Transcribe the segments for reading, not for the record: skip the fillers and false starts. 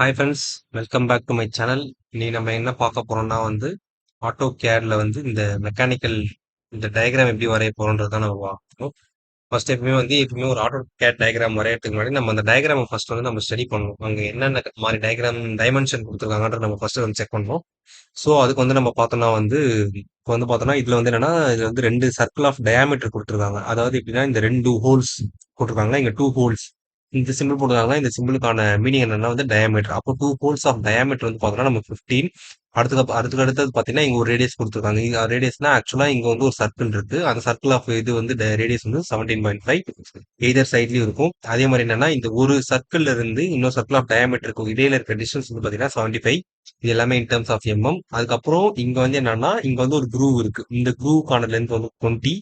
Hi friends, welcome back to my channel. இன்னைக்கு நம்ம என்ன பார்க்க போறோம்னா ஆட்டோ கேட்ல இந்த மெக்கானிக்கல் இந்த டயக்ராம் எப்படி வரைய போறோம்ன்றத நம்ம பார்க்கணும். ஃபர்ஸ்ட் எப்பவுமே ஒரு ஆட்டோ கேட் டயக்ராம் வரையறதுக்கு முன்னாடி நம்ம அந்த டயக்ராமை ஃபர்ஸ்ட் நம்ம ஸ்டடி பண்ணணும். அங்க என்னென்ன மாதிரி டயக்ராம் டைமென்ஷன் கொடுத்துருக்காங்கன்ற நம்ம ஃபர்ஸ்ட் செக் பண்ணணும். ஸோ அதுக்கு நம்ம பார்த்தோம்னா இப்போ பார்த்தோம்னா இதுல ரெண்டு சர்க்கிள் ஆஃப் டயாமீட்டர் கொடுத்துருக்காங்க. அதாவது எப்படின்னா இந்த ரெண்டு ஹோல்ஸ் போட்டிருக்காங்க. இங்க டூ ஹோல்ஸ் இந்த சிம்பிள் போட்டிருக்காங்க. இந்த சிம்பிளுக்கான மீனிங் என்னன்னா டயாமீட்டர். அப்போ டூ ஹோல்ஸ் ஆஃப் டயாமீட்டர் பார்த்தோம்னா நம்ம 15. அதுக்கு அடுத்தது பார்த்தீங்கன்னா இங்க ஒரு ரேடியஸ் கொடுத்துருக்காங்க. ரேடியஸ்னா ஆக்சுவலா இங்க ஒரு சர்க்கிள் இருக்கு. அந்த சர்க்கிள் ஆஃப் இது ரேடியஸ் 17.5 எய்தர் சைட்லயும் இருக்கும். அதே மாதிரி என்னன்னா இந்த ஒரு சர்க்கிள்ல இருந்து இன்னொரு சர்க்கிள் ஆஃப் டயாமீட்டருக்கு இடையில இருக்க டிஸ்டன்ஸ் பார்த்தீங்கன்னா 75. இது எல்லாமே இன் டர்ம்ஸ் ஆஃப் எம்எம். அதுக்கப்புறம் இங்க என்னன்னா இங்க ஒரு குரூவ் இருக்கு. இந்த குரூவுக்கான லென்த் 20.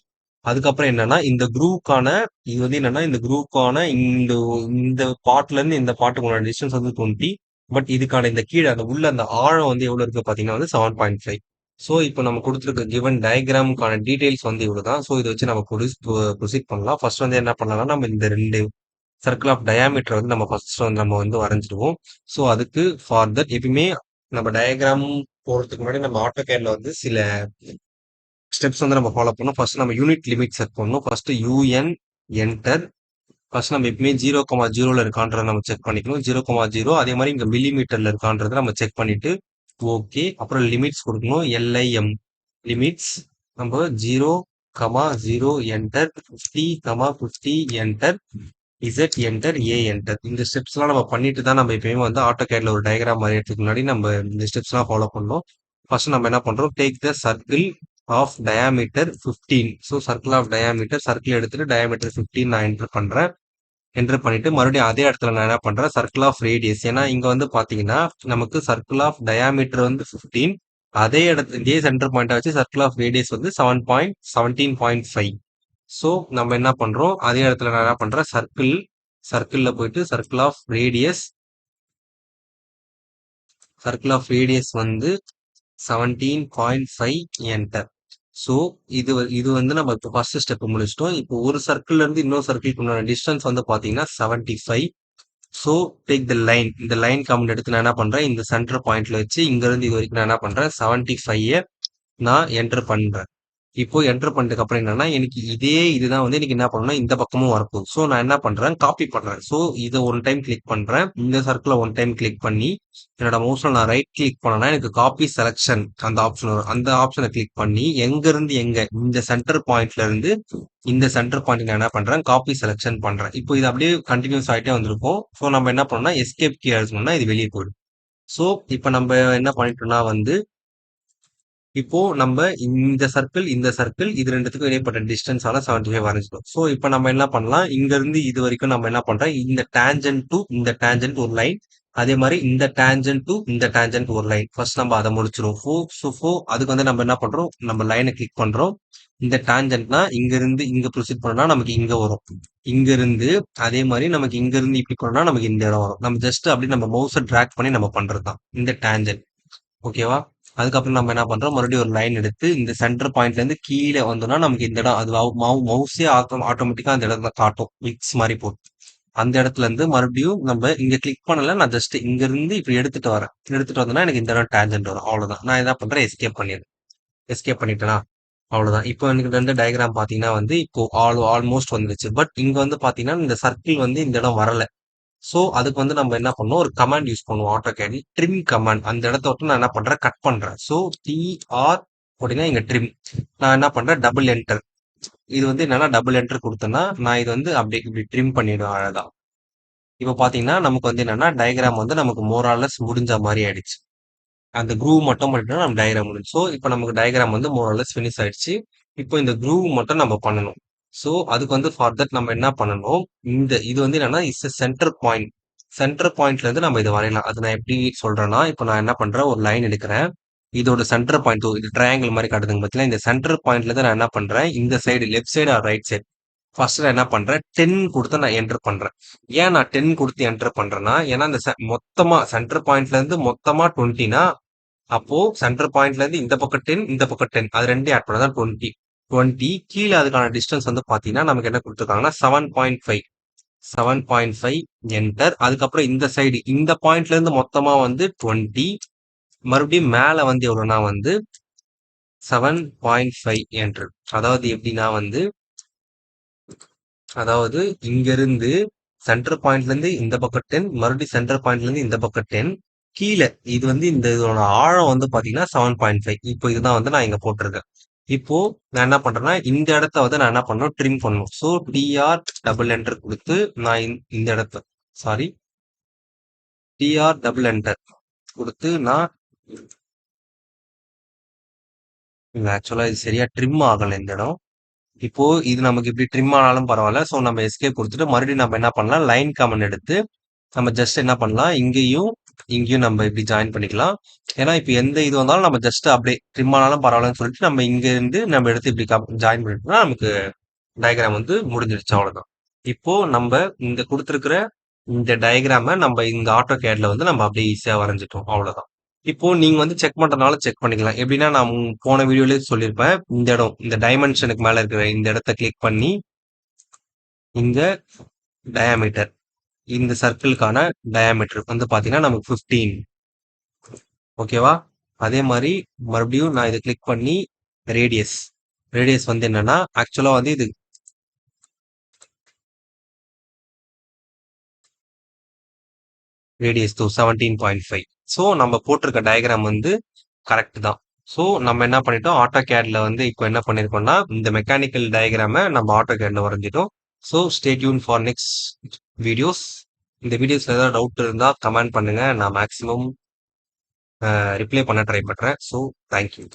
அதுக்கப்புறம் என்னன்னா இந்த குரூவுக்கான இது என்னன்னா இந்த குரூவுக்கான இந்த இந்த பார்ட்ல இருந்து இந்த பார்ட்டுக்கான டிஸ்டன்ஸ் 20. பட் இதுக்கான இந்த கீழே அந்த உள்ள அந்த ஆழம் எவ்வளவு இருக்கு பாத்தீங்கன்னா 7.5. ஸோ இப்போ நம்ம கொடுத்துருக்க கிவன் டயக்ராமுக்கான டீடைல்ஸ் இவ்வளவுதான். ஸோ இதை வச்சு நம்ம ப்ரொசீட் பண்ணலாம். ஃபர்ஸ்ட் என்ன பண்ணலாம்னா நம்ம இந்த ரெண்டு சர்க்கிள் ஆஃப் டயாமீட்டர் நம்ம ஃபர்ஸ்ட் நம்ம வரைஞ்சிடுவோம். ஸோ அதுக்கு ஃபார் தட் எப்பயுமே நம்ம டயக்ராம் போறதுக்கு முன்னாடி நம்ம ஆட்டோ கேட்ல சில ஸ்டெப்ஸ் நம்ம ஃபாலோ பண்ணணும். ஃபர்ஸ்ட் நம்ம யூனிட் லிமிட் செட் பண்ணணும். First UN enter. ஃபர்ஸ்ட் நம்ம எப்பவுமே 0,0ல இருக்கான்றத நம்ம செக் பண்ணிக்கணும். 0,0 அதே மாதிரி இங்க மில்லிமீட்டர்ல இருக்கான்றத நம்ம செக் பண்ணிட்டு ஓகே. அப்புறம் லிமிட்ஸ் கொடுக்கணும். எல்ஐஎம் லிமிட்ஸ் நம்ம 0,0 என்டர், 50,50 என்டர், இசட் என்டர், ஏ என்டர். இந்த ஸ்டெப்ஸ் எல்லாம் நம்ம பண்ணிட்டு தான் நம்ம எப்பயுமே ஆட்டோ கேட்ல ஒரு டயக்ராம் வரையறதுக்கு முன்னாடி நம்ம இந்த ஸ்டெப்ஸ் எல்லாம் ஃபாலோ பண்ணணும். ஃபர்ஸ்ட் நம்ம என்ன பண்றோம், take the circle of diameter 15. So circle of diameter circle எடுத்துட்டு டயாமீட்டர் 15 நான் என்டர் பண்றேன். என்டர் பண்ணிட்டு மறுபடியும் அதே இடத்துல நான் என்ன பண்றேன், சர்க்கிள் ஆஃப் ரேடியஸ். ஏன்னா இங்க பாத்தீங்கன்னா நமக்கு சர்க்கிள் ஆஃப் டயாமீட்டர் 15. அதே இடத்துல இதே சென்டர் பாயிண்டா வச்சு சர்க்கிள் ஆஃப் ரேடியஸ் 17.5. ஸோ நம்ம என்ன பண்றோம், அதே இடத்துல நான் என்ன பண்றேன், சர்க்கிள்ல போயிட்டு circle of radius 17.5 enter. So இது நம்ம இப்போ ஃபர்ஸ்ட் ஸ்டெப் முடிச்சிட்டோம். இப்போ ஒரு சர்க்கிள்ல இருந்து இன்னொரு சர்க்கிள்க்கு டிஸ்டன்ஸ் பாத்தீங்கன்னா 75. So take the line. இந்த லைன் கமெண்ட் எடுத்து நான் என்ன பண்றேன், இந்த சென்டர் பாயிண்ட்ல வச்சு இங்க இருந்து இது வரைக்கும் நான் என்ன பண்றேன், 75 நான் என்டர் பண்றேன். இப்போ என்டர் பண்ணதுக்கு அப்புறம் என்னன்னா எனக்கு இதுதான் எனக்கு என்ன பண்ணணும், இந்த பக்கமும் வரப்போகுது. ஸோ நான் என்ன பண்றேன், காப்பி பண்றேன். ஸோ இதை ஒன் டைம் கிளிக் பண்றேன். இந்த சர்க்கிளை ஒன் டைம் கிளிக் பண்ணி என்னோட மவுஸ்ல நான் ரைட் கிளிக் பண்ணனா எனக்கு காப்பி செலக்ஷன் அந்த ஆப்ஷன் வரும். அந்த ஆப்ஷனை கிளிக் பண்ணி எங்க இருந்து எங்க இந்த சென்டர் பாயிண்ட்ல இருந்து இந்த சென்டர் பாயிண்ட் நான் என்ன பண்றேன், காப்பி செலக்ஷன் பண்றேன். இப்போ இது அப்படியே கண்டினியூஸ் ஆகிட்டே வந்திருக்கும். ஸோ நம்ம என்ன பண்ணோம்னா எஸ்கேப் கீ அழுத்தணும்னா இது வெளியே போயிடும். ஸோ இப்போ நம்ம என்ன பண்ணிட்டோம்னா இப்போ நம்ம இந்த சர்க்கிள் இது ரெண்டுத்துக்கும் இடைப்பட்ட டிஸ்டன்ஸ் 75 வரைஞ்சிடும். ஸோ இப்போ நம்ம என்ன பண்ணலாம், இங்க இருந்து இது வரைக்கும் நம்ம என்ன பண்றோம், இந்த டேஞ்சன்ட் டு இந்த டேஞ்சன்ட் ஒரு லைன், அதே மாதிரி இந்த டேஞ்சன்ட் டு இந்த டேஞ்சன்ட் ஒரு லைன். ஃபர்ஸ்ட் நம்ம அதை முடிச்சிரும். அதுக்கு நம்ம என்ன பண்றோம், நம்ம லைனை கிளிக் பண்றோம். இந்த டேஞ்சன்ட்னா இங்க இருந்து இங்க ப்ரொசீட் பண்ணா நமக்கு இங்க வரும். இங்க இருந்து அதே மாதிரி நமக்கு இங்க இருந்து இப்படி பண்ணா நமக்கு இந்த இடம் வரும். நம்ம ஜஸ்ட் அப்படி நம்ம மவுஸை டிராக் பண்ணி நம்ம பண்றதுதான் இந்த டேஞ்சன்ட். ஓகேவா? அதுக்கப்புறம் நம்ம என்ன பண்றோம், மறுபடியும் ஒரு லைன் எடுத்து இந்த சென்டர் பாயிண்ட்ல இருந்து கீழே வந்தோம்னா நமக்கு இந்த இடம் அது மவுஸே ஆட்டோமேட்டிக்கா அந்த இடத்துல காட்டும், மிக்ஸ் மாதிரி போட்டு. அந்த இடத்துல இருந்து மறுபடியும் நம்ம இங்க கிளிக் பண்ணல, நான் ஜஸ்ட் இங்க இருந்து இப்படி எடுத்துட்டு வந்தேன்னா எனக்கு இந்த இடம் டேஞ்சன்ட் வரும். அவ்வளவுதான். நான் என்ன பண்றேன், எஸ்கேப் பண்ணிட்டேனா அவ்வளவுதான். இப்போ எனக்கு டயக்ராம் பாத்தீங்கன்னா இப்போ ஆல்மோஸ்ட் வந்துருச்சு. பட் இங்க பாத்தீங்கன்னா இந்த சர்க்கிள் இந்த இடம் வரல. சோ அதுக்கு நம்ம என்ன பண்ணோம், ஒரு கமாண்ட் யூஸ் பண்ணுவோம் ஆட்டோகேட் ட்ரிம் கமாண்ட். அந்த இடத்த விட்டு நான் என்ன பண்றேன், கட் பண்றேன். சோ டிஆர் போட்டீங்கன்னா இங்க ட்ரிம். நான் என்ன பண்றேன், டபுள் என்டர். இது என்னன்னா டபுள் என்டர் கொடுத்தேன்னா நான் இது அப்படியே இப்படி ட்ரிம் பண்ணிடுவேன் அழகா. இப்ப பாத்தீங்கன்னா நமக்கு என்னன்னா டயக்ராம் நமக்கு மோராலஸ் முடிஞ்ச மாதிரி ஆயிடுச்சு. அந்த குரூவ் மட்டும் பண்ணிட்டோம்னா நம்ம டயக்ராம் முடிஞ்சு. ஸோ இப்போ நமக்கு டயக்ராம் மோரலஸ் ஃபினிஷ் ஆயிடுச்சு. இப்போ இந்த குரூவ் மட்டும் நம்ம பண்ணணும். ஸோ அதுக்கு ஃபார் தட் நம்ம என்ன பண்ணணும், இது என்னன்னா இஸ் சென்டர் பாயிண்ட். சென்டர் பாயிண்ட்ல இருந்து நம்ம இதை வரையலாம். அது நான் எப்படி சொல்றேன்னா, இப்போ நான் என்ன பண்றேன், ஒரு லைன் எடுக்கிறேன். இதோட சென்டர் பாயிண்ட் இது ட்ரையாங்கிள் மாதிரி காட்டுதுங்க பார்த்தீங்களா, இந்த சென்டர் பாயிண்ட்ல இருந்து நான் என்ன பண்றேன், இந்த side left side or right side first நான் என்ன பண்றேன், 10 கொடுத்து நான் என்டர் பண்றேன். ஏன் நான் 10 கொடுத்து என்டர் பண்றேன்னா, ஏன்னா இந்த மொத்தமா சென்டர் பாயிண்ட்ல இருந்து மொத்தமா 20னா அப்போ சென்டர் பாயிண்ட்ல இருந்து இந்த பக்கம் 10 இந்த பக்கம் 10 அது ரெண்டையும் ஆட் பண்ணா 20. கீழே அதுக்கான டிஸ்டன்ஸ் பாத்தீங்கன்னா நமக்கு என்ன கொடுத்துருக்காங்கன்னா 7.5. 7.5 என்டர். அதுக்கப்புறம் இந்த சைடு இந்த பாயிண்ட்ல இருந்து மொத்தமா வந்து 20. மறுபடியும் மேல வந்து எவ்வளவுனா வந்து 7.5 என்டர். அதாவது எப்படின்னா வந்து அதாவது இங்க இருந்து சென்டர் பாயிண்ட்ல இருந்து இந்த பக்கம் 10, மறுபடியும் சென்டர் பாயிண்ட்ல இருந்து இந்த பக்கம் 10. கீழே இது வந்து இந்த இதோட ஆழம் வந்து பாத்தீங்கன்னா 7.5. இப்போ இதுதான் வந்து நான் இங்க போட்டிருக்கேன். இப்போ நான் என்ன பண்றேன்னா இந்த இடத்த வந்து நான் என்ன பண்ணணும், ட்ரிம் பண்ணணும். ஸோ டிஆர் டபுள் என்டர் கொடுத்து நான் இந்த இடத்த சாரி டிஆர் டபுள் என்டர் கொடுத்து நான் ஆக்சுவலா இது சரியா ட்ரிம் ஆகல இந்த இடம். இப்போ இது நமக்கு இப்படி ட்ரிம் ஆனாலும் பரவாயில்ல. ஸோ நம்ம எஸ்கேப் கொடுத்துட்டு மறுபடியும் நம்ம என்ன பண்ணலாம், லைன் கமெண்ட் எடுத்து நம்ம ஜஸ்ட் என்ன பண்ணலாம், இங்கேயும் இங்கேயும் நம்ம இப்படி ஜாயின் பண்ணிக்கலாம். ஏன்னா இப்போ எந்த இது வந்தாலும் நம்ம ஜஸ்ட் அப்படியே ட்ரிம் ஆனாலும் பரவாயில்லன்னு சொல்லிட்டு நம்ம இங்க இருந்து நம்ம எடுத்து இப்படி ஜாயின் பண்ணிட்டோம்னா நமக்கு டயக்ராம் வந்து முடிஞ்சிருச்சு, அவ்வளவுதான். இப்போ நம்ம இங்க கொடுத்துருக்கிற இந்த டயக்ராம நம்ம இந்த ஆட்டோ கேட்ல வந்து நம்ம அப்படியே ஈஸியா வரைஞ்சிட்டோம், அவ்வளவுதான். இப்போ நீங்க வந்து செக் பண்றதுனால செக் பண்ணிக்கலாம். எப்படின்னா நான் போன வீடியோலயே சொல்லியிருப்பேன், இந்த இடம் இந்த டைமென்ஷனுக்கு மேல இருக்கிற இந்த இடத்த கிளிக் பண்ணி இங்க டயாமீட்டர், இந்த சர்க்கிளுக்கான டயாமீட்டர் வந்து பாத்தீங்கன்னா நமக்கு 15. ஓகேவா? அதே மாதிரி மறுபடியும் நான் இதை கிளிக் பண்ணி ரேடியஸ் ரேடியஸ் வந்து என்னன்னா ஆக்சுவலா வந்து இது ரேடியஸ் 17.5. ஸோ நம்ம போட்டிருக்க டயக்ராம் வந்து கரெக்ட் தான். ஸோ நம்ம என்ன பண்ணிட்டோம், ஆட்டோ கேட்ல வந்து இப்போ என்ன பண்ணிருக்கோம்னா இந்த மெக்கானிக்கல் டயக்ராம நம்ம ஆட்டோ கேட்ல வரைஞ்சிட்டோம். So stay tune for next videos. இந்த வீடியோஸ்ல ஏதாவது டவுட் இருந்தா கமெண்ட் பண்ணுங்க, நான் மேக்ஸிமம் ரிப்ளை பண்ண ட்ரை பண்றேன். So thank you.